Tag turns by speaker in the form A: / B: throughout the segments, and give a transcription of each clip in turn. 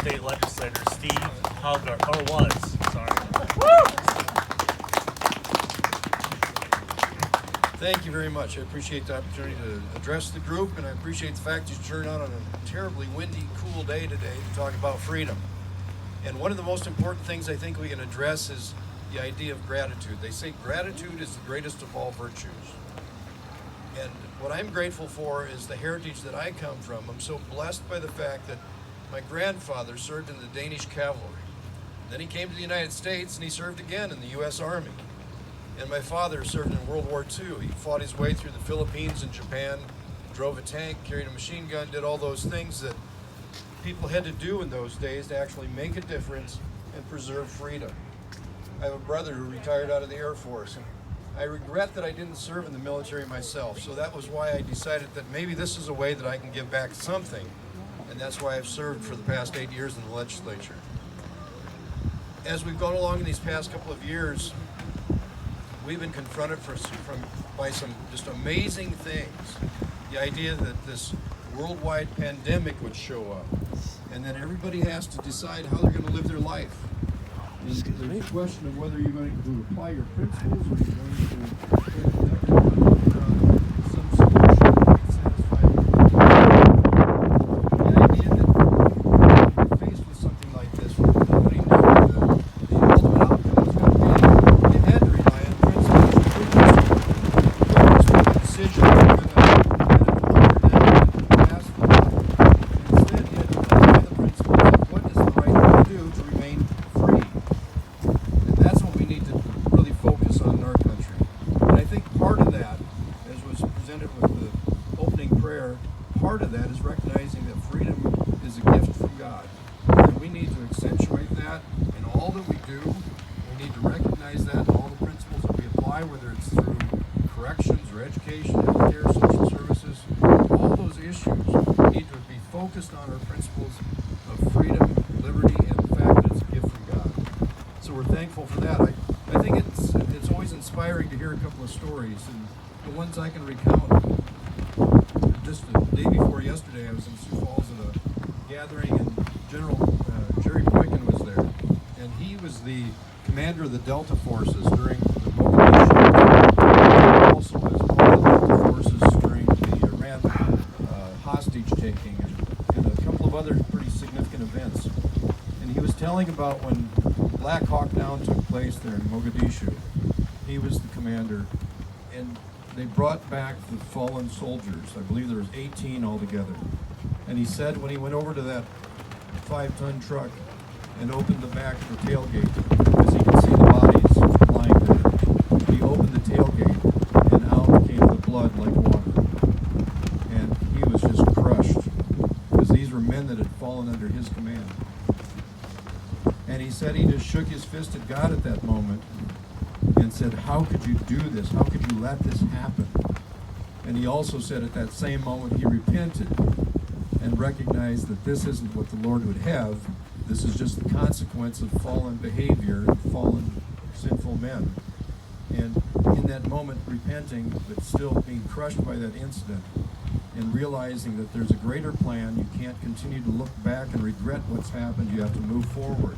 A: State Legislator Steve Haugaard, or was, sorry.
B: Thank you very much. I appreciate the opportunity to address the group, and I appreciate the fact you turned out on a terribly windy, cool day today to talk about freedom. And one of the most important things I think we can address is the idea of gratitude. They say gratitude is the greatest of all virtues. And what I'm grateful for is the heritage that I come from. I'm so blessed by the fact that my grandfather served in the Danish cavalry. Then he came to the United States and he served again in the U.S. Army. And my father served in World War II. He fought his way through the Philippines and Japan, drove a tank, carried a machine gun, did all those things that people had to do in those days to actually make a difference and preserve freedom. I have a brother who retired out of the Air Force, and I regret that I didn't serve in the military myself, so that was why I decided that maybe this is a way that I can give back something, and that's why I've served for the past 8 years in the legislature. As we've gone along in these past couple of years, we've been confronted by some just amazing things. The idea that this worldwide pandemic would show up, and then everybody has to decide how they're going to live their life. And there's a question of whether you're going to apply your principles or you're going to some solution that makes satisfy everybody. The idea that we're faced with something like this, nobody knew the ultimate outcome was going to be. You had to rely on principles. You couldn't just make a decision that you're going to pass for. Instead, you had to apply the principles of what is the right thing to do to remain free. And that's what we need to really focus on in our country. And I think part of that, as was presented with the opening prayer, part of that is recognizing that freedom is a gift from God. And we need to accentuate that in all that we do. We need to recognize that in all the principles that we apply, whether it's through corrections or education, healthcare, social services, all those issues. We need to be focused on our principles of freedom, liberty, and the fact that it's a gift from God. So we're thankful for that. I think it's always inspiring to hear a couple of stories, and the ones I can recount. Just the day before yesterday, I was in Sioux Falls at a gathering, and General Jerry Boykin was there, and he was the commander of the Delta forces during the Mogadishu. He also was part of the Delta forces during the Iran hostage taking and a couple of other pretty significant events. And he was telling about when Black Hawk Down took place there in Mogadishu. He was the commander, and they brought back the fallen soldiers. I believe there was 18 altogether. And he said when he went over to that 5-ton truck and opened the back of the tailgate, because he could see the bodies lying there, he opened the tailgate and out came the blood like water. And he was just crushed, because these were men that had fallen under his command. And he said he just shook his fist at God at that moment and said, how could you do this? How could you let this happen? And he also said at that same moment he repented and recognized that this isn't what the Lord would have. This is just the consequence of fallen behavior and fallen sinful men. And in that moment, repenting, but still being crushed by that incident and realizing that there's a greater plan. You can't continue to look back and regret what's happened. You have to move forward.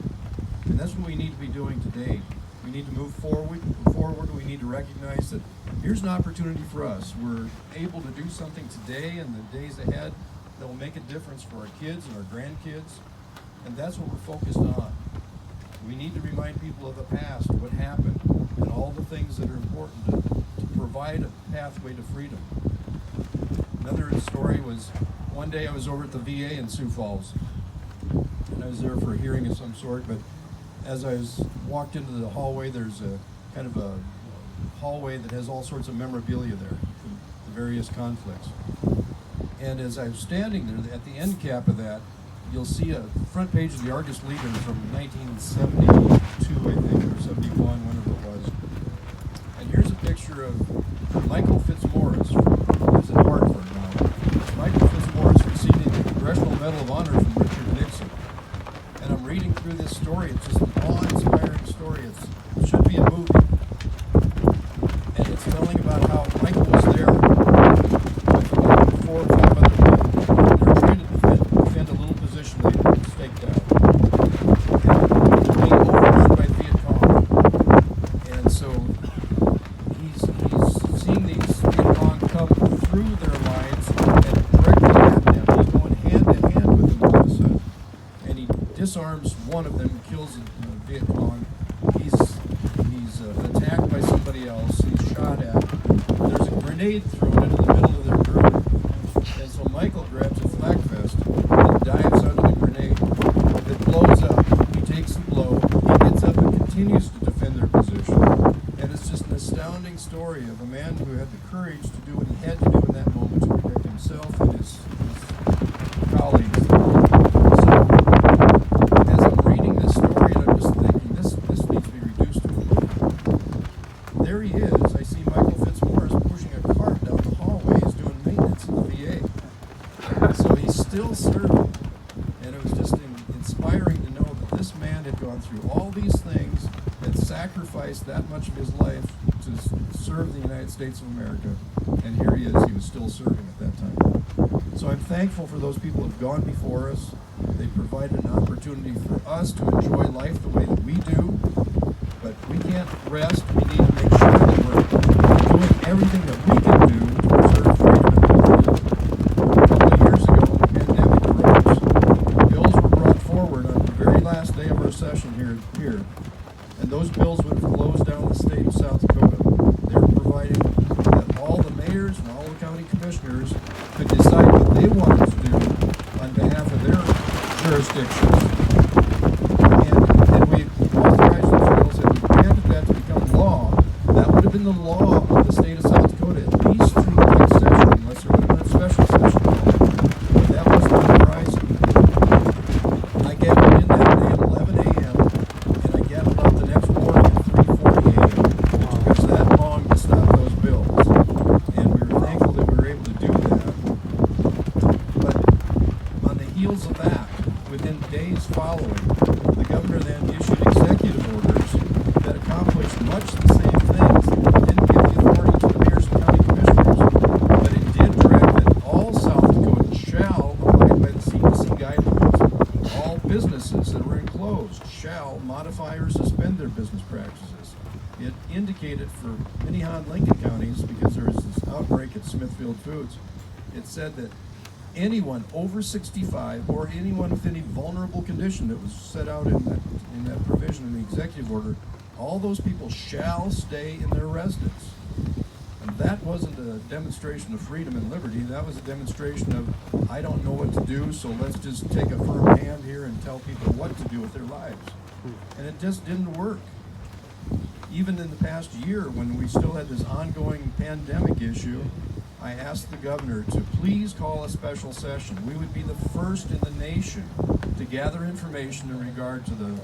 B: And that's what we need to be doing today. We need to move forward. We need to recognize that here's an opportunity for us. We're able to do something today and the days ahead that will make a difference for our kids and our grandkids. And that's what we're focused on. We need to remind people of the past, what happened, and all the things that are important to provide a pathway to freedom. Another story was one day I was over at the VA in Sioux Falls, and I was there for a hearing of some sort, but as I walked into the hallway, there's a kind of a hallway that has all sorts of memorabilia there from the various conflicts. And as I was standing there, at the end cap of that, you'll see a front page of the Argus Leader from 1972, I think, or 71, whenever it was. And here's a picture of Michael Fitzmaurice, who lives in Hartford now. Michael Fitzmaurice receiving the Congressional Medal of Honor from Richard Nixon. And I'm reading through this story. It's just an awe-inspiring story. It should be a movie. And it's telling about how Michael was there with about 4 or 5 other men. They were trying to defend a little position they staked out. disarms one of them, kills a Viet Cong. He's attacked by somebody else. He's shot at. There's a grenade thrown into the middle of their group, and so Michael grabs a flak vest and dives under the grenade. It blows up. He takes the blow. He gets up and continues to defend their position. And it's just an astounding story of a man who had the courage to do what he had to do in that moment to protect himself and his colleagues. So, as I'm reading this story, I'm just thinking, this needs to be reduced to a movie. There he is. I see Michael Fitzmaurice pushing a cart down the hallway. He's doing maintenance in the VA. So he's still serving. And it was just inspiring to know that this man had gone through all these things, had sacrificed that much of his life to serve the United States of America. And here he is. He was still serving at that time. So I'm thankful for those people who have gone before us. They provided an opportunity for us to enjoy life the way that we do. But we can't rest. We need to make sure that we're doing everything that we can do to preserve freedom and liberty. A couple of years ago, when the pandemic arose, bills were brought forward on the very last day of our session here. And those bills would have closed down the state of South Dakota. They were providing that all the mayors and all the county commissioners could decide what they wanted to do on behalf of their jurisdictions. And we authorized those bills and we granted that to become law. That would have been the law of the state of South Dakota, at least through the next session, unless there would have been a special session. But that wasn't on the horizon. I gathered in that day at 11 a.m. and I gathered out the next morning at 3:40 a.m. It took us that long to stop those bills. And we were thankful that we were able to do that. But on the heels of that, within days following, the governor then issued executive orders that accomplished much the same things. It didn't give the authority to the mayors and county commissioners, but it did direct that all South Dakotans shall abide by the CDC guidelines. All businesses that were enclosed shall modify or suspend their business practices. It indicated for Minnehaha and Lincoln counties, because there was this outbreak at Smithfield Foods, it said that anyone over 65 or anyone with any vulnerable condition that was set out in that provision in the executive order, all those people shall stay in their residence. And that wasn't a demonstration of freedom and liberty. That was a demonstration of, I don't know what to do, so let's just take a firm hand here and tell people what to do with their lives. And it just didn't work. Even in the past year, when we still had this ongoing pandemic issue, I asked the governor to please call a special session. We would be the first in the nation to gather information in regard to the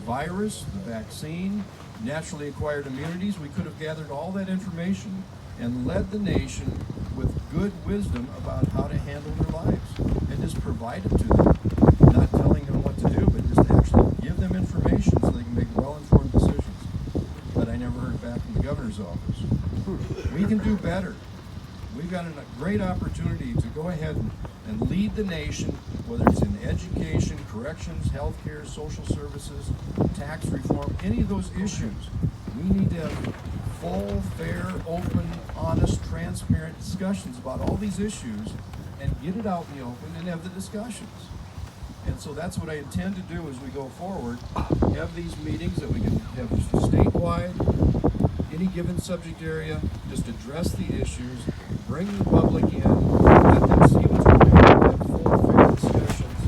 B: virus, the vaccine, naturally acquired immunities. We could have gathered all that information and led the nation with good wisdom about how to handle their lives and just provide it to them, not telling them what to do, but just actually give them information so they can make well-informed decisions. But I never heard back from the governor's office. We can do better. We've got a great opportunity to go ahead and lead the nation, whether it's in education, corrections, healthcare, social services, tax reform, any of those issues. We need to have full, fair, open, honest, transparent discussions about all these issues and get it out in the open and have the discussions. And so that's what I intend to do as we go forward, have these meetings that we can have statewide, any given subject area, just address the issues, bring the public in, let them see what's going on, have full, fair discussions,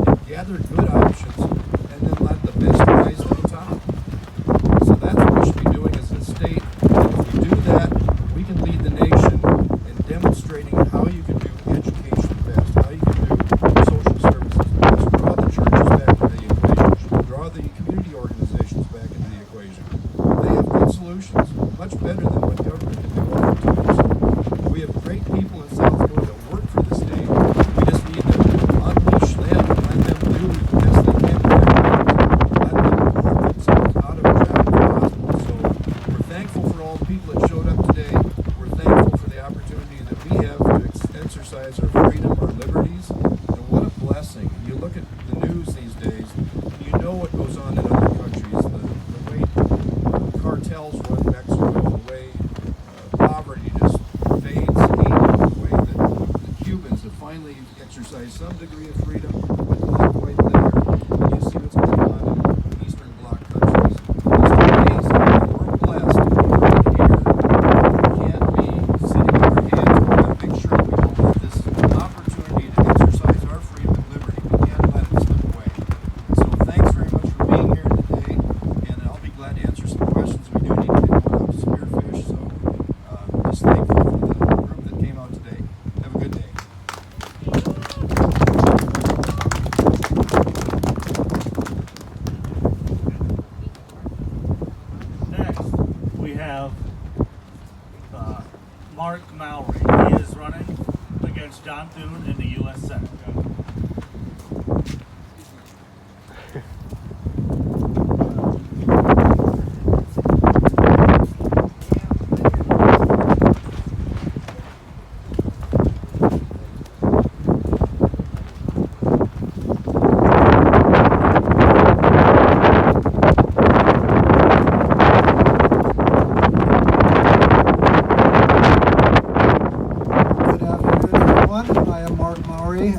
B: and gather good options, and then let the best rise to the top. So that's what we should be doing as a state. If we do that, we can lead the nation in demonstrating how you can do education best, how you can do social services best, draw the churches back into the equation, draw the community organizations back into the equation. They have good solutions, much better than what government can do oftentimes. We have great people in South Dakota that work for the state. We just need to unleash them and let them do the best they can with their lives. Let them work themselves out of a job if possible. So we're thankful for all the people that showed up today. We're thankful for the opportunity that we have to exercise our freedom, our liberties. And what a blessing. You look at the news these days, you know what goes on in other countries, the way cartels run Mexico, the way poverty just fades, the way that the Cubans have finally exercised some degree of freedom, but not quite there. And you see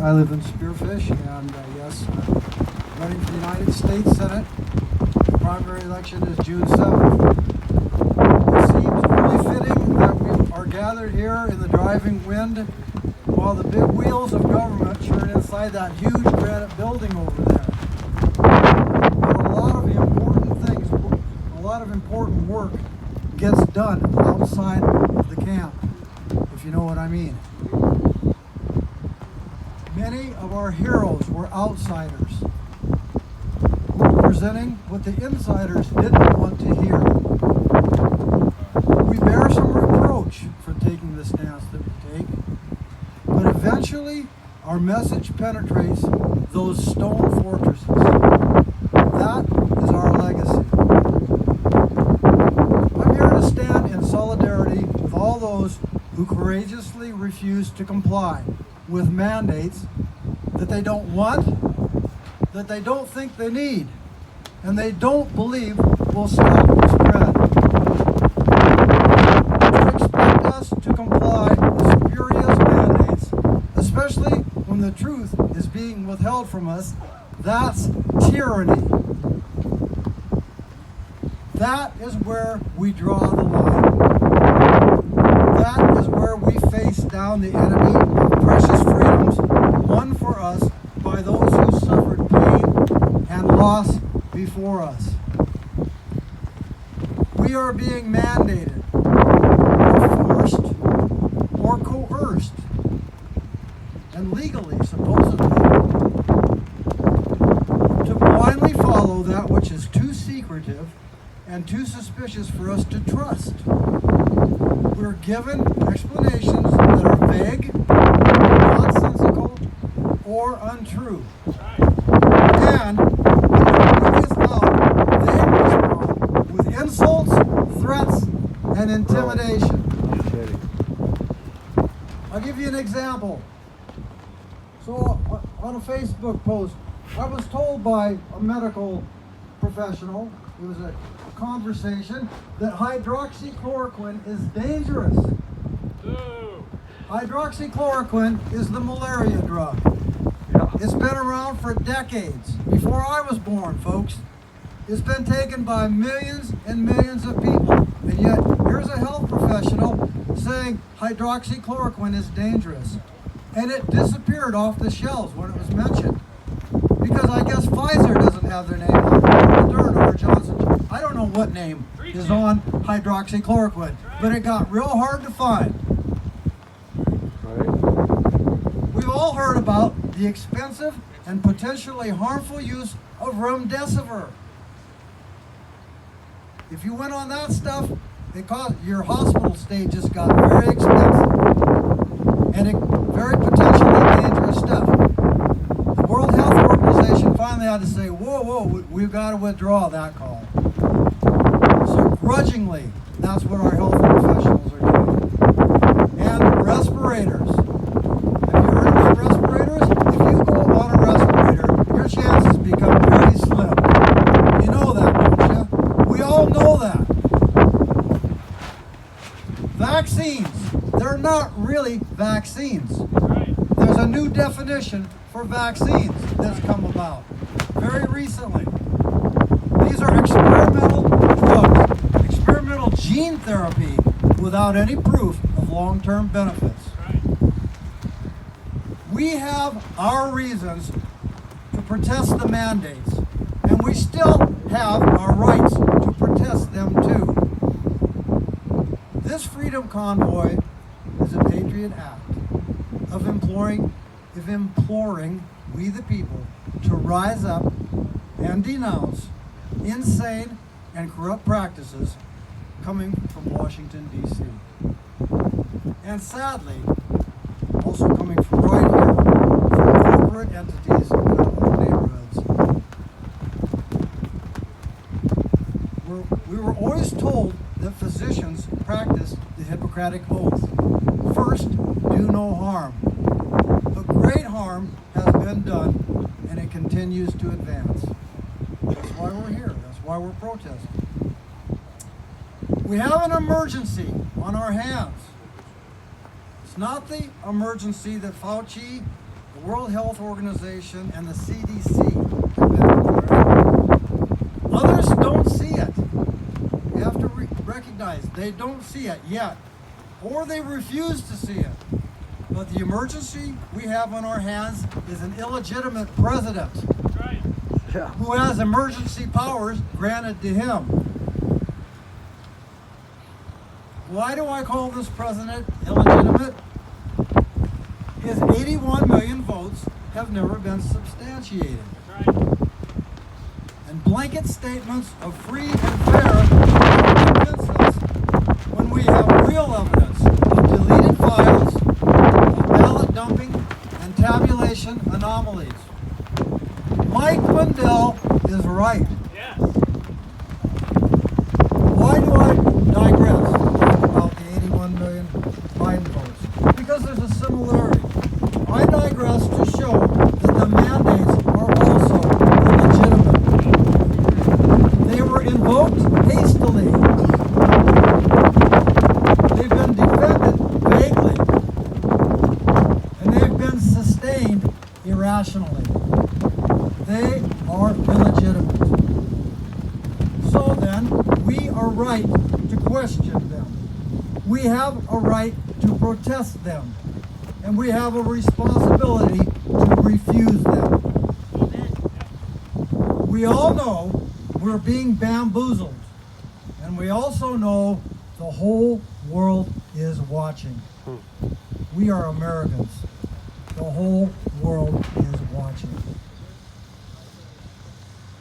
C: I live in Spearfish, and yes, I'm running for the United States Senate. The primary election is June 7th. It seems only fitting that we are gathered here in the driving wind while the big wheels of government churn inside that huge granite building over there. But a lot of important things, a lot of important work gets done outside of the camp, if you know what I mean. Many of our heroes were outsiders, representing what the insiders didn't want to hear. We bear some reproach for taking the stance that we take, but eventually our message penetrates those stone fortresses. That is our legacy. I'm here to stand in solidarity with all those who courageously refuse to comply with mandates that they don't want, that they don't think they need, and they don't believe will stop the spread. To expect us to comply with spurious mandates, especially when the truth is being withheld from us, that's tyranny. That is where we draw the line. That is where we face down the enemy of precious freedoms won for us by those who suffered pain and loss before us. We are being mandated, or forced, or coerced, and legally, supposedly, to blindly follow that which is too secretive and too suspicious for us to trust. We're given explanations that are vague, nonsensical, or untrue. And when it is out, they respond with insults, threats, and intimidation. I'll give you an example. So on a Facebook post, I was told by a medical professional, it was a conversation, that hydroxychloroquine is dangerous.
D: Ooh.
C: Hydroxychloroquine is the malaria drug.
B: Yeah.
C: It's been around for decades, before I was born, folks. It's been taken by millions and millions of people, and yet here's a health professional saying hydroxychloroquine is dangerous. And it disappeared off the shelves when it was mentioned. Because I guess Pfizer doesn't have their name on it, or Moderna, or Johnson. I don't know what name is on hydroxychloroquine, but it got real hard to find. We've all heard about the expensive and potentially harmful use of remdesivir. If you went on that stuff, it cost, your hospital stay just got very expensive, and it very potentially dangerous stuff. The World Health Organization finally had to say, whoa, we've got to withdraw that call. So grudgingly, that's what our health professionals are doing. And respirators. Have you heard about respirators? If you go on a respirator, your chances become very slim. You know that, don't you? We all know that. Vaccines. They're not really vaccines. There's a new definition for vaccines that's come about very recently. These are experimental drugs, experimental gene therapy without any proof of long-term benefits. We have our reasons to protest the mandates, and we still have our rights to protest them too. This freedom convoy is a patriot act of imploring we the people to rise up and denounce insane and corrupt practices coming from Washington, D.C. And sadly, also coming from right here, from corporate entities in our own neighborhoods. We were always told that physicians practice the Hippocratic Oath. First, do no harm. But great harm has been done, and it continues to advance. That's why we're here. That's why we're protesting. We have an emergency on our hands. It's not the emergency that Fauci, the World Health Organization and the CDC have been declared. Others don't see it. You have to recognize they don't see it yet, or they refuse to see it. But the emergency we have on our hands is an illegitimate president
D: Right.
C: who has emergency powers granted to him. Why do I call this president illegitimate? His 81 million votes have never been substantiated.
D: That's right.
C: And blanket statements of free and fair don't convince us when we have real evidence of deleted files, of ballot dumping, and tabulation anomalies. Mike Lindell is right.
D: Yes.
C: Why do I digress about the 81 million Biden votes? Because there's a similarity. I digress to show that the mandates are also illegitimate. They were invoked hastily. They've been defended vaguely. And they've been sustained irrationally. They are illegitimate. So then, we are right to question them. We have a right to protest them. And we have a responsibility to refuse them. We all know we're being bamboozled. And we also know the whole world is watching. We are Americans. The whole world is watching.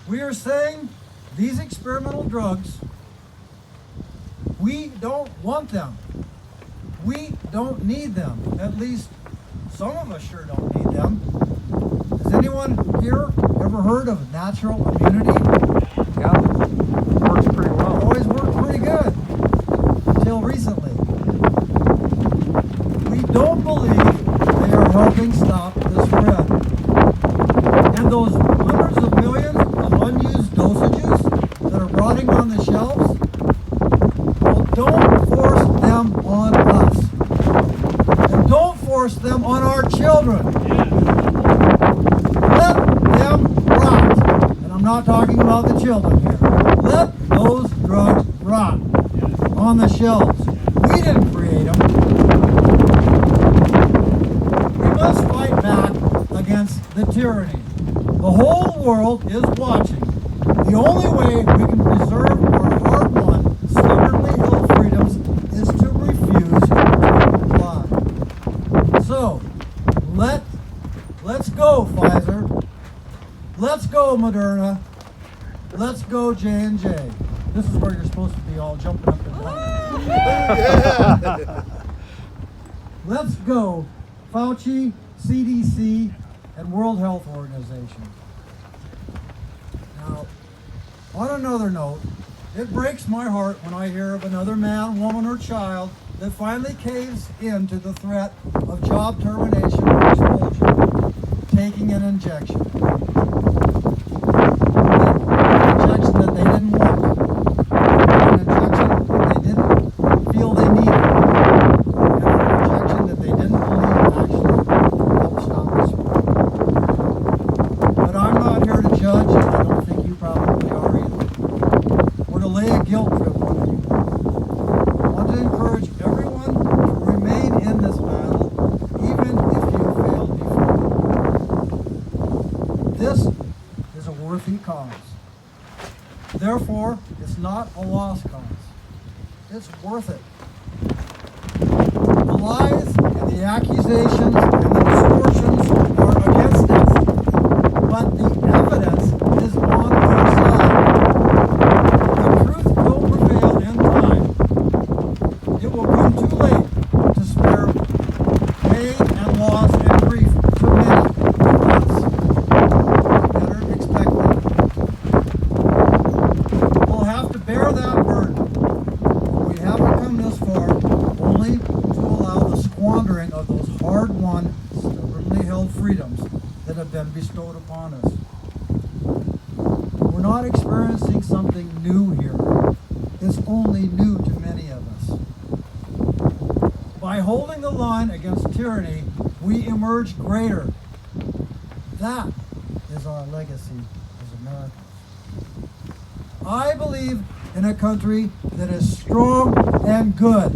C: We are saying these experimental drugs, we don't want them. We don't need them. At least some of us sure don't need them. Has anyone here ever heard of natural immunity?
E: Yeah, works pretty well.
C: Always worked pretty good until recently. We don't believe they are helping stop the spread. And those hundreds of millions of unused dosages that are rotting on the shelves, well, don't force them on us. And don't force them on our children. Let them rot. And I'm not talking about the children here. Let those drugs rot on the shelves. We didn't create them. We must fight back against the tyranny. The whole world is watching. The only way we can preserve our hard-won, stubbornly held freedoms is to refuse to comply. So, let's go, Pfizer. Let's go, Moderna. Let's go, J&J. This is where you're supposed to be all jumping up and down. Let's go, Fauci, CDC, and World Health Organization. Now, on another note, it breaks my heart when I hear of another man, woman, or child that finally caves in to the threat of job termination or expulsion, taking an injection. An injection that they didn't want. An injection that they didn't feel they needed. And an injection that they didn't believe actually helped stop the spread. But I'm not here to judge, and I don't think you probably are either, or to lay a guilt trip on you. I want to encourage everyone to remain in this battle, even if you failed before. This is a worthy cause. Therefore, it's not a lost cause. It's worth it. The lies and the accusations and the distortions are against us, but the evidence is on our side. The truth will prevail in time. It will come too late to spare pain and loss and grief to many of us. We better expect that. We'll have to bear that burden. We haven't come this far only to allow the squandering of those hard-won, stubbornly held freedoms that have been bestowed upon us. We're not experiencing something new here. It's only new to many of us. By holding the line against tyranny, we emerge greater, That is our legacy as Americans. I believe in a country that is strong and good.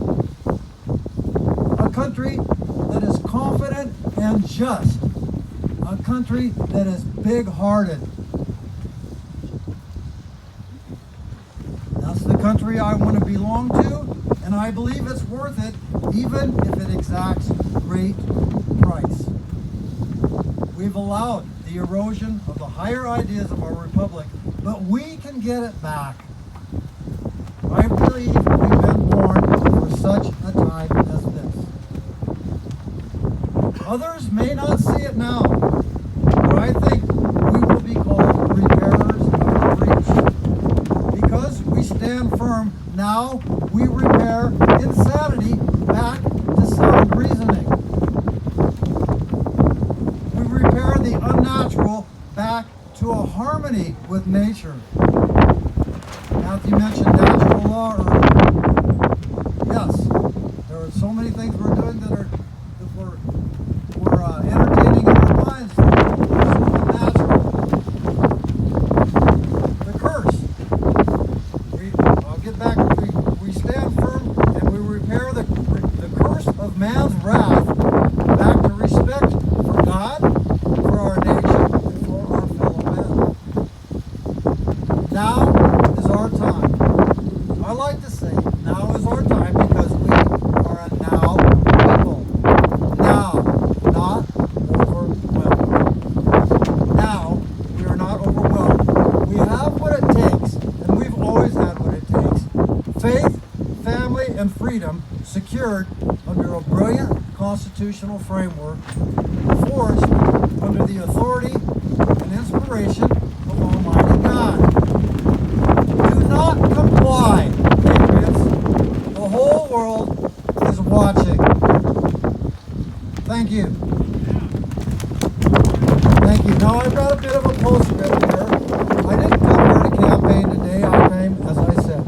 C: A country that is confident and just. A country that is big-hearted. That's the country I want to belong to, and I believe it's worth it, even if it exacts great price. We've allowed the erosion of the higher ideas of our republic, but we can get it back. I believe we've been born for such a time as this. Others may not see it now, but I think we will be called repairers of the breach. Because we stand firm, now we repair insanity back to sound reasoning. We repair the unnatural back to a harmony with nature. Matthew mentioned natural law earlier. Yes, there are so many things we're doing that we're entertaining in our minds. This is unnatural. The curse. I'll get back. We stand firm and we repair the curse of man's wrath back to respect for God, for our nature, and for our fellow men. Now is our time. I like to say now is our time because we are a now people. Now, not overwhelmed. Now, we are not overwhelmed. We have what it takes, and we've always had what it takes. Faith, family, and freedom secured under a brilliant constitutional framework forged under the authority and inspiration of Almighty God. Do not comply, patriots. The whole world is watching. Thank you. Thank you. Now I've got a bit of a postscript here. I didn't come here to campaign today. I came, as I said,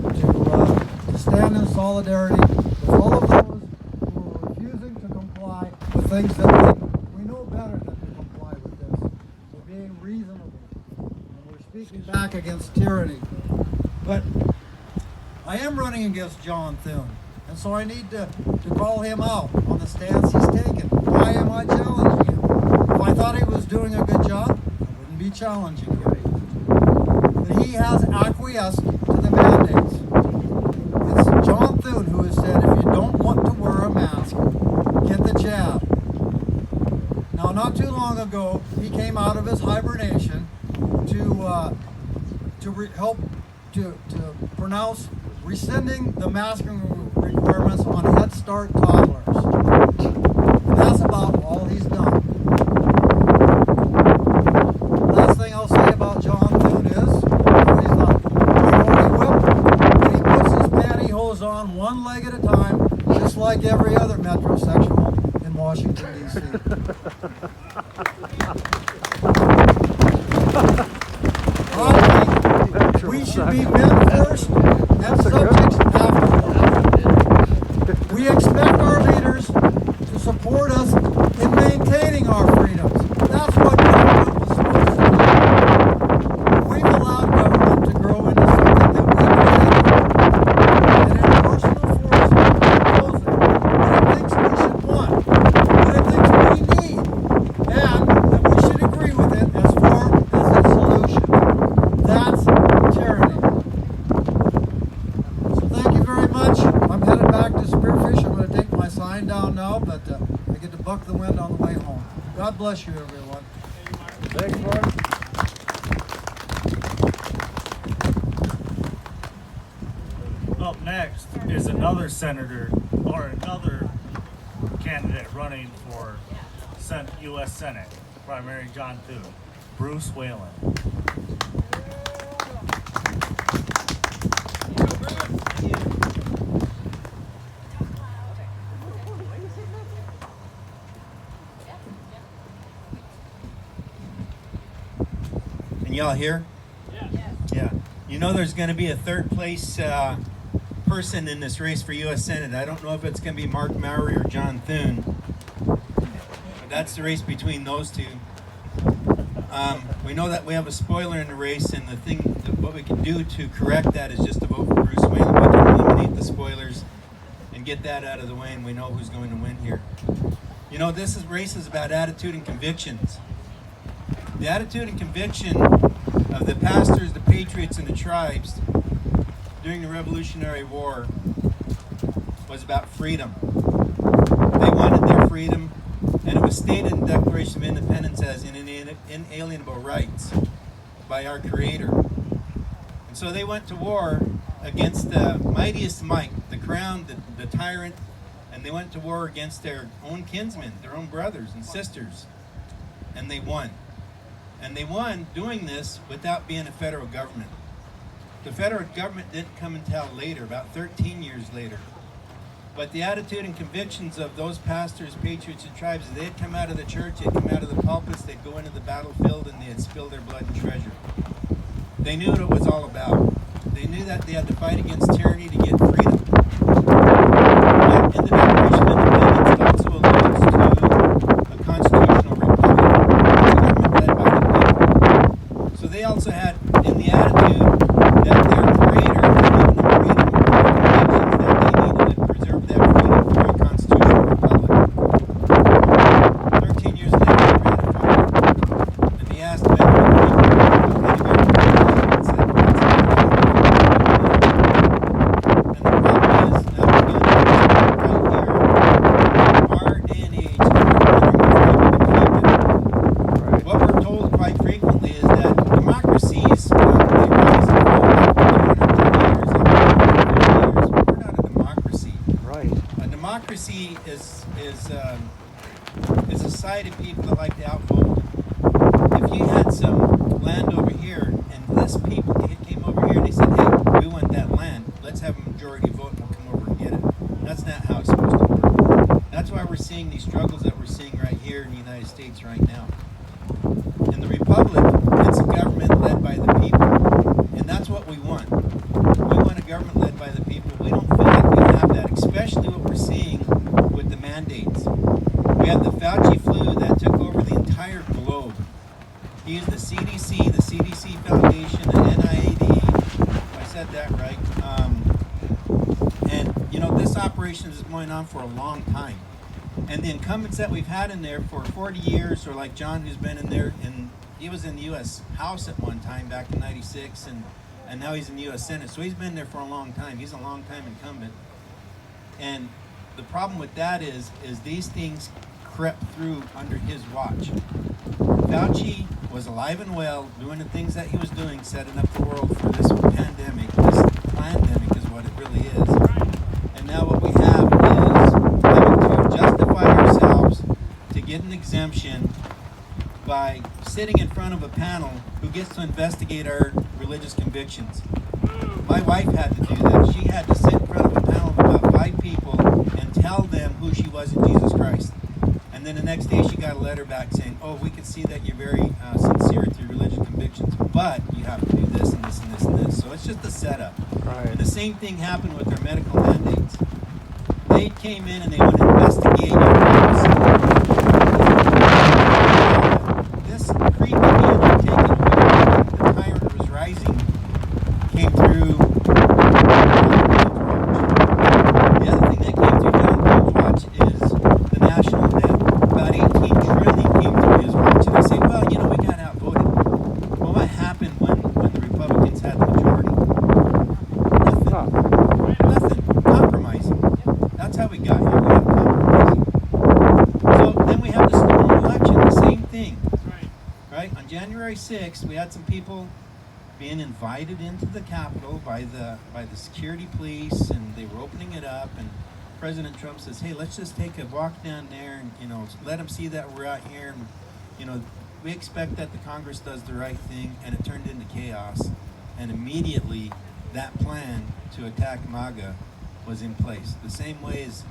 C: to stand in solidarity with all of those who are refusing to comply with things that we know better than to comply with this. We're being reasonable. And we're speaking back against tyranny. But I am running against John Thune. And so I need to call him out on the stance he's taken. Why am I challenging him? If I thought he was doing a good job, I wouldn't be challenging him. But he has acquiesced to the mandates. It's John Thune who has said, if you don't want to wear a mask, get the jab. Now, not too long ago, he came out of his hibernation to help to pronounce rescinding the masking requirements on Head Start toddlers. And that's about all he's done. Last thing I'll say about John Thune is, he's a Mowry whip, and he puts his pantyhose on one leg at a time, just like every other metrosexual in Washington, D.C. I think we should be men first and subjects afterward. We expect our leaders to support us in maintaining our freedoms. That's what government was supposed to do. We've allowed government to grow into something that we created. And impersonal force imposing what it thinks we should want, what it thinks we need, and that we should agree with it as far as its solution. That's tyranny. So thank you very much. I'm headed back to Spearfish. I'm going to take my sign down now, but I get to buck the wind on the way home. God bless you, everyone.
E: Thanks, Mark.
A: Up next is another senator or another candidate running for U.S. Senate, primary John Thune, Bruce Whalen.
F: Can y'all hear? Yeah. You know there's going to be a third place person in this race for U.S. Senate. I don't know if it's going to be Mark Mowry or John Thune. But that's the race between those two. We know that we have a spoiler in the race, and the thing, what we can do to correct that is just to vote for Bruce Whalen. We can eliminate the spoilers and get that out of the way, and we know who's going to win here. You know, race is about attitude and convictions. The attitude and conviction of the pastors, the patriots, and the tribes during the Revolutionary War was about freedom. They wanted their freedom, and it was stated in the Declaration of Independence as inalienable rights by our Creator. And so they went to war against the mightiest might, the crown, the tyrant, and they went to war against their own kinsmen, their own brothers and sisters, and they won. And they won doing this without being a federal government. The federal government didn't come until later, about 13 years later. But the attitude and convictions of those pastors, patriots, and tribes, they'd come out of the church, they'd come out of the pulpits, they'd go into the battlefield, and they'd spill their blood and treasure. They knew what it was all about. They knew that they had to fight against tyranny to get freedom. But in the Declaration of Independence, it also alludes to a constitutional republic. It's a government led by the people. So they also had in the attitude that their Creator had given them freedom and convictions that they needed to preserve that freedom through a constitutional republic. 13 years later, they ratified it. And they asked Benjamin democracy is a side of people that like to outvote. If you had some land over here and less people came over here and they said, hey, we want that land, let's have a majority vote and we'll come over and get it. That's not how it's supposed to work. That's why we're seeing these struggles that we're seeing right here in the United States right now. In the Republic, it's a government led by the people. And that's what we want. We want a government led by the people. We don't feel like we have that, especially what we're seeing with the mandates. We had the Fauci flu that took over the entire globe. He used the CDC Foundation, the NIAID, I said that right. And, you know, this operation is going on for a long time. And the incumbents that we've had in there for 40 years, or like John, who's been in there, and he was in the U.S. House at one time back in '96, and now he's in the U.S. Senate. So he's been there for a long time. He's a long time incumbent. And the problem with that is these things crept through under his watch. Fauci was alive and well, doing the things that he was doing, setting up the world for this pandemic. This pandemic is what it really is. And now what we have is having to justify ourselves to get an exemption by sitting in front of a panel who gets to investigate our religious convictions. My wife had to do that. She had to sit in front of a panel of about 5 people and tell them who she was in Jesus Christ. And then the next day she got a letter back saying, oh, we can see that you're very sincere with your religious convictions, but you have to do this and this and this and this. So it's just a setup.
E: Right.
F: And the same thing happened with their medical mandates. They came in and they want to investigate your policy. This creepy man taken away, the tyrant was rising, came through the other thing that came through John Thorne's watch is the national debt. About 18 trillion came through his watch. And they say, well, you know, we got outvoted. Well, what happened when the Republicans had the majority? Nothing. Compromising. That's how we got here. We have compromising. So then we have the stolen election, the same thing. Right? On January 6th, we had some people being invited into the Capitol by the security police, and they were opening it up, and President Trump says, hey, let's just take a walk down there and, you know, let them see that we're out here, and, you know, we expect that the Congress does the right thing, and it turned into chaos. And immediately that plan to attack MAGA was in place. The same way as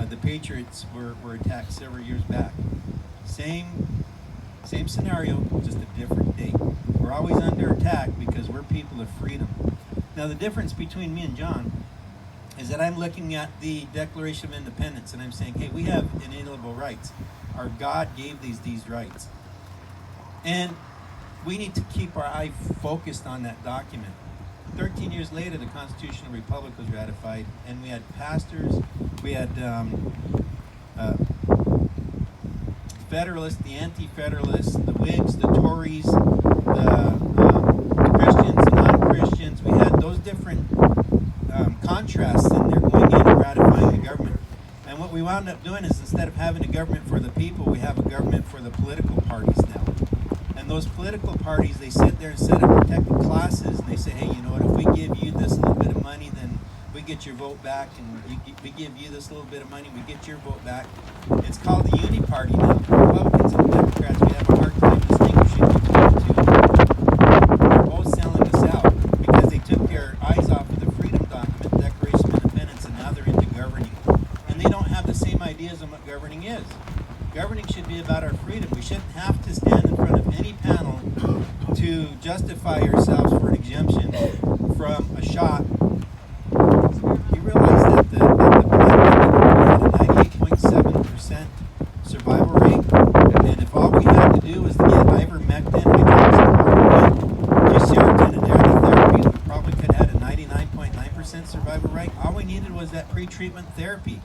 F: the Patriots were attacked several years back. Same scenario, just a different date. We're always under attack because we're people of freedom. Now the difference between me and John is that I'm looking at the Declaration of Independence and I'm saying, hey, we have inalienable rights. Our God gave these rights. And we need to keep our eye focused on that document. 13 years later, the Constitutional Republic was ratified, and we had pastors, we had Federalists, the Anti-Federalists, the Whigs, the Tories, the Christians, the non-Christians. We had those different contrasts in there going in and ratifying the government. And what we wound up doing is, instead of having a government for the people, we have a government for the political parties now. And those political parties, they sit there and set up protected classes, and they say, hey, you know what, if we give you this little bit of money, then we get your vote back, and we give you this little bit of money, we get your vote back. It's called the Uni Party now. Republicans and Democrats, we have a hard time distinguishing between the two. They're both selling us out because they took their eyes off of the Freedom Document, Declaration of Independence, and now they're into governing. And they don't have the same ideas on what governing is. Governing should be about our freedom. We shouldn't have to stand in front of any panel to justify ourselves for an exemption from a shot. You realize that the pandemic had a 98.7% survival rate, and if all we had to do was to get ivermectin, hydroxychloroquine, G-serotonin, and therapy, we probably could have had a 99.9% survival rate. All we needed was that pre-treatment therapy.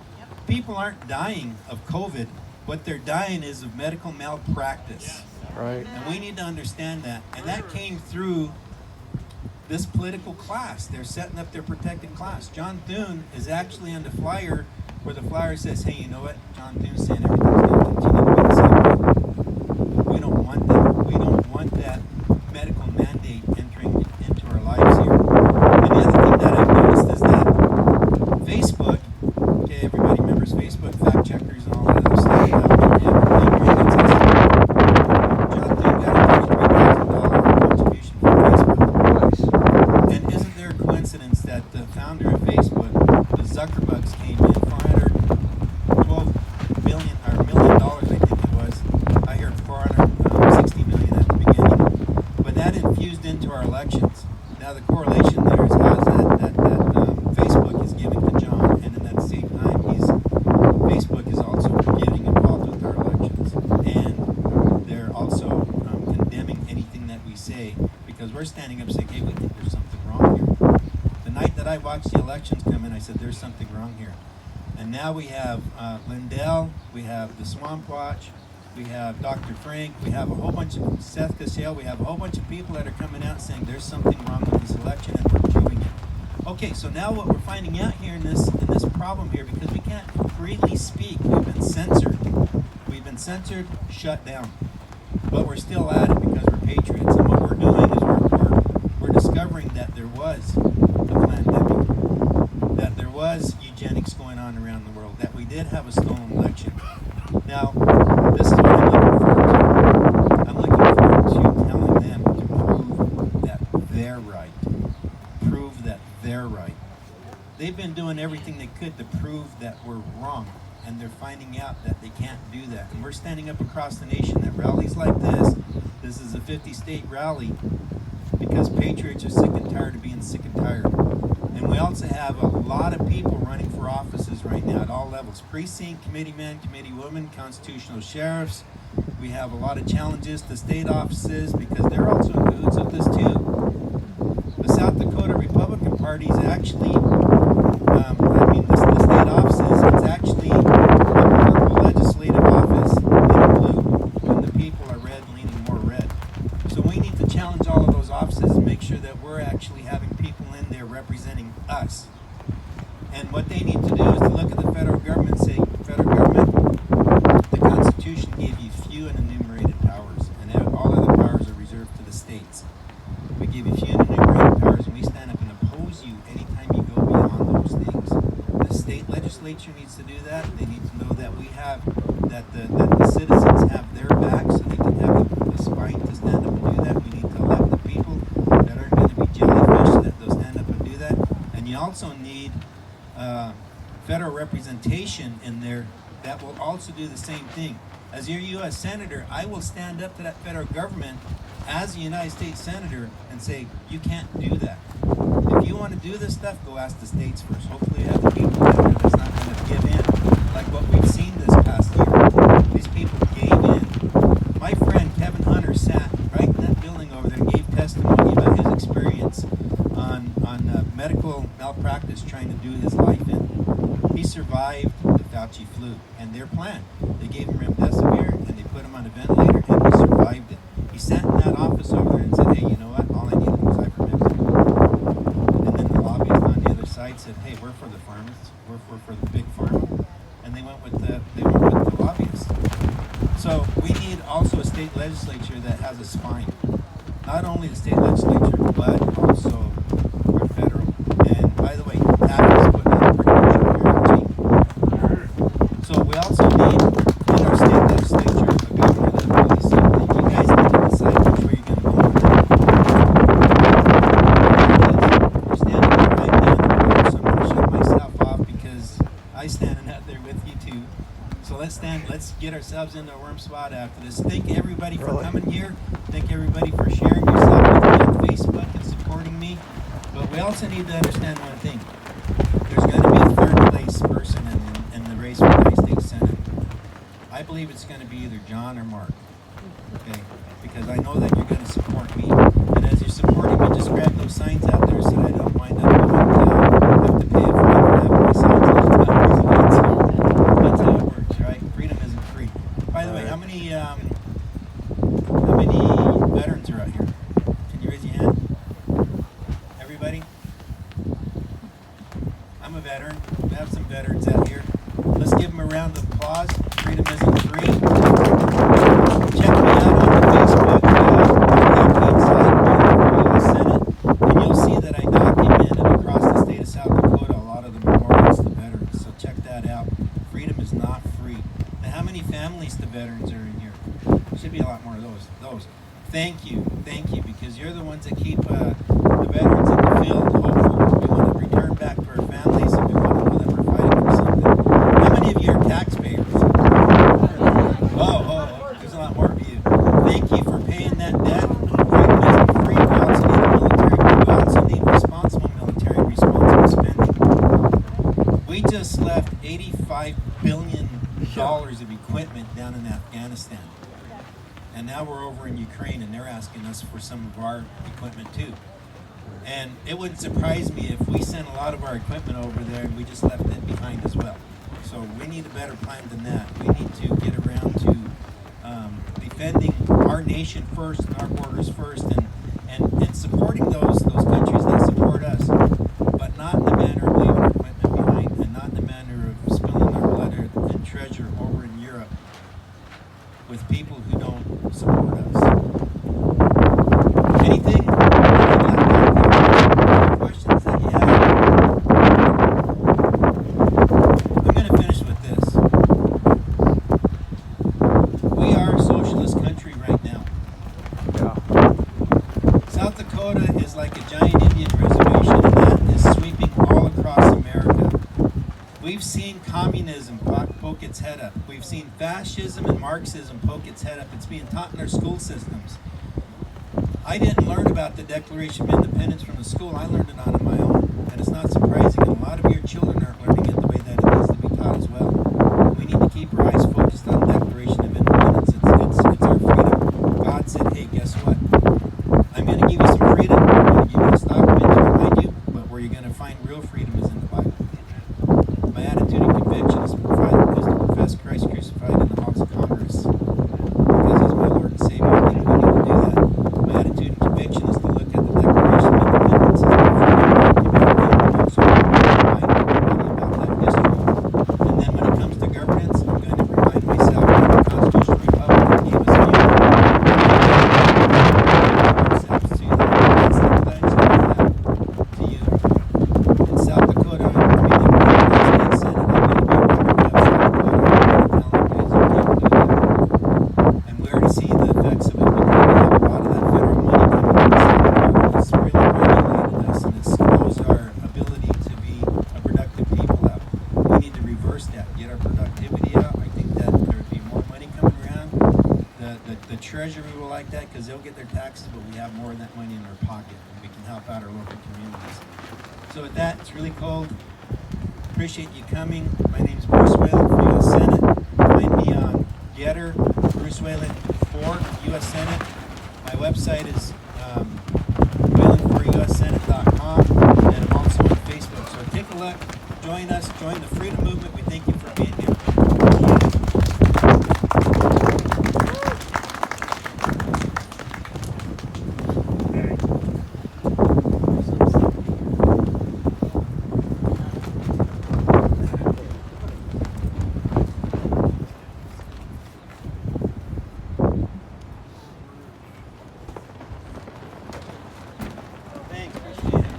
F: People aren't dying of COVID. What they're dying is of medical malpractice.
E: Right.
F: And we need to understand that. And that came through this political class. They're setting up their protected class. John Thune is actually on the flyer where the flyer says, hey, you know what? John Thune's saying everything's going to continue to be the same way. We don't want that. We don't want that medical mandate entering into our lives here. And the other thing that I've noticed is that Facebook, okay, everybody remembers Facebook, fact checkers and all that other stuff. John Thune got a $33,000 contribution from Facebook.
E: Nice.
F: And isn't there a coincidence that the founder of Facebook, the Zuckerbugs, came in $412 million, or $1 million, I think it was. I heard 460 million at the beginning. But that infused into our elections. Now the correlation there is how is that Facebook is giving to John, and then at the same time, Facebook is also getting involved with our elections, and they're also condemning anything that we say, because we're standing up saying, hey, we think there's something wrong here. The night that I watched the elections come in, I said, there's something wrong here. And now we have Lindell, we have the Swamp Watch, we have Dr. Frank, we have a whole bunch of Seth Cassell, we have a whole bunch of people that are coming out saying there's something wrong with this election, and we're proving it. Okay, so now what we're finding out here in this problem here, because we can't freely speak, we've been censored. We've been censored, shut down. But we're still at it because we're patriots. And what we're doing is we're discovering that there was a pandemic, that there was eugenics going on around the world, that we did have a stolen election. Now, this is what I'm looking forward to. I'm looking forward to telling them to prove that they're right. Prove that they're right. They've been doing everything they could to prove that we're wrong, and they're finding out that they can't do that. And we're standing up across the nation at rallies like this. This is a 50-state rally because patriots are sick and tired of being sick and tired. And we also have a lot of people running for offices right now at all levels. Precinct, committeemen, committeewomen, constitutional sheriffs. We have a lot of challenges to state offices because they're also in cahoots with this too. The South Dakota Republican Party is actually, the state offices, it's actually a purple legislative office leaning blue, and the people are red leaning more red. So we need to challenge all of those offices and make sure that we're actually having people in there representing us. And what they need to do is to look at the federal government and say, federal government, the Constitution gave you few and enumerated powers, and all other powers are reserved to the states. We give you few and enumerated powers, and we stand up and oppose you anytime you go beyond those things. The state legislature needs to do that. They need to know that we have, that the citizens have their back, so they can have the spine to stand up and do that. We need to elect the people that aren't going to be jellyfish, that they'll stand up and do that. And you also need federal representation in there that will also do the same thing. As your U.S. Senator, I will stand up to that federal government as a United States Senator and say, you can't do that. If you want to do this stuff, go ask the states first. Hopefully you have the people that's not going to give in like what we've seen this past year. These people gave in. My friend Kevin Hunter sat right in that building medical malpractice trying to do his life in. He survived the Fauci flu and their plan. They gave him remdesivir and they put him on a ventilator and he survived it. He sat in that office over there and said, hey, you know what? All I needed was ivermectin. And then the lobbyist on the other side said, hey, we're for the farmers. We're for the big pharma. And they went with the lobbyists. So we need also a state legislature that has a spine. Not only the state legislature, but also our federal. And by the way, that is putting on pretty much here. So we also need in our state legislature a governor that really said, you guys need to decide which way you're going to go. We're standing right now in the road, so I'm going to shut myself off because I'm standing out there with you too. So let's get ourselves into a warm spot after this. Thank everybody for coming here. Thank everybody for sharing yourself with me on Facebook and supporting me. But we also need to understand one thing. There's going to be a third place person in the race for the United States Senate. I believe it's going to be either John or Mark. Okay? Because I know that you're going to support me. And as you're supporting me, just grab those signs out there so that I don't wind up going have to pay a fine for having my signs left out. That's how it works, right? Freedom isn't free. By the way, how many veterans are out here? Can you raise your hand? Everybody? I'm a veteran. We have some veterans out here. Let's give them a round of applause. Freedom isn't free. Check me out on the Facebook campaign site, the Senate, and you'll see that I documented across the state of South Dakota a lot of the memorials to veterans. So check that out. Freedom is not free. Now, how many families to veterans are in here? There should be a lot more of those. Thank you, because you're the ones that keep the veterans in the field hopeful. We want to return back to our families and we want to know that we're fighting for something. How many of you are taxpayers? Oh, there's a lot more of you. Thank you for paying that debt. Freedom isn't free. We also need a military. We also need responsible military, responsible spending. We just left $85 billion of equipment down in Afghanistan. And now we're over in Ukraine and they're asking us for some of our equipment too. And it wouldn't surprise me if we sent a lot of our equipment over there and we just left it behind as well. So we need a better plan than that. We need to get around to defending our nation first and our borders first and supporting those countries that support us, but not in the manner of leaving our equipment behind and not in the manner of spilling our blood and treasure over in Europe with people who don't support us. Anything? Questions that you have? I'm going to finish with this. We are a socialist country right now. South Dakota is like a giant Indian reservation, and that is sweeping all across America. We've seen communism poke its head up. We've seen fascism and Marxism poke its head up. It's being taught in our school systems. I didn't learn about the Declaration of Independence from the school. I learned it on my own. And it's not surprising. And a lot of your children aren't learning it the way that it needs to be taught as well. We need to keep our eyes focused on the Declaration of Independence. It's our freedom. God said, hey, guess what? I'm going to give you some freedom. I'm going to give you this document to remind you. But where you're going to find real freedom is in the Bible. My attitude and conviction is to profess Christ crucified in the halls of Congress because he's my Lord and Savior. I think we need to do that. My attitude and conviction is to look at the Declaration of Independence as my freedom right to be remind everybody about that history. And then when it comes to governance, I'm going to remind myself that the Constitutional Republic gave us freedom. Ourselves to that. That's the pledge that I have to you. In South Dakota, and we already see the effects of it because we have a lot of that federal money coming into South Dakota. It's really regulated us and it slows our ability to be a productive people out. We need to reverse that, get our productivity out. I think that there would be more money coming around. The Treasury will like that because they'll get their taxes, but we have more of that money in our pocket and we can help out our local communities. So with that, it's really cold. Appreciate you coming. My name's Bruce Whalen for U.S. Senate. Find me on Getter, Bruce Whalen for U.S. Senate. My website is whalenforusssenate.com, and I'm also join us, join the freedom movement. We thank you for being here. Thanks, appreciate it.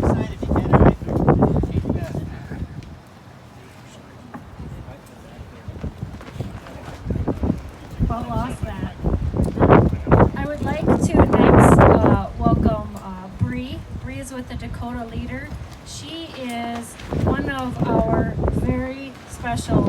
F: Sign if you can, all right? You bet.
G: Well, lost that. I would like to next welcome Bree. Bree is with the Dakota Leader. She is one of our very special